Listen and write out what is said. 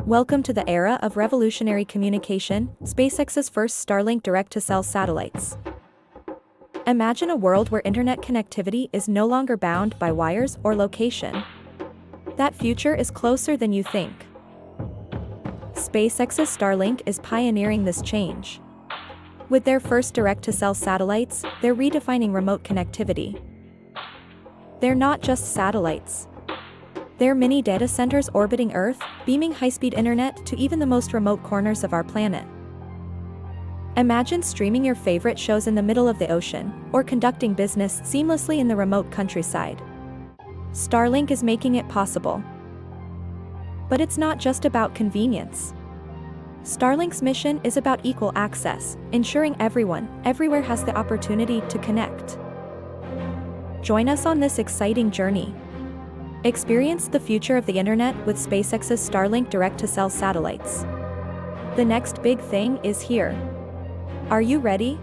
Welcome to the era of revolutionary communication, SpaceX's first Starlink direct-to-cell satellites. Imagine a world where internet connectivity is no longer bound by wires or location. That future is closer than you think. SpaceX's Starlink is pioneering this change. With their first direct-to-cell satellites, they're redefining remote connectivity. They're not just satellites. They're mini data centers orbiting Earth, beaming high-speed internet to even the most remote corners of our planet. Imagine streaming your favorite shows in the middle of the ocean, or conducting business seamlessly in the remote countryside. Starlink is making it possible. But it's not just about convenience. Starlink's mission is about equal access, ensuring everyone, everywhere has the opportunity to connect. Join us on this exciting journey. Experience the future of the internet with SpaceX's Starlink direct-to-cell satellites. The next big thing is here. Are you ready?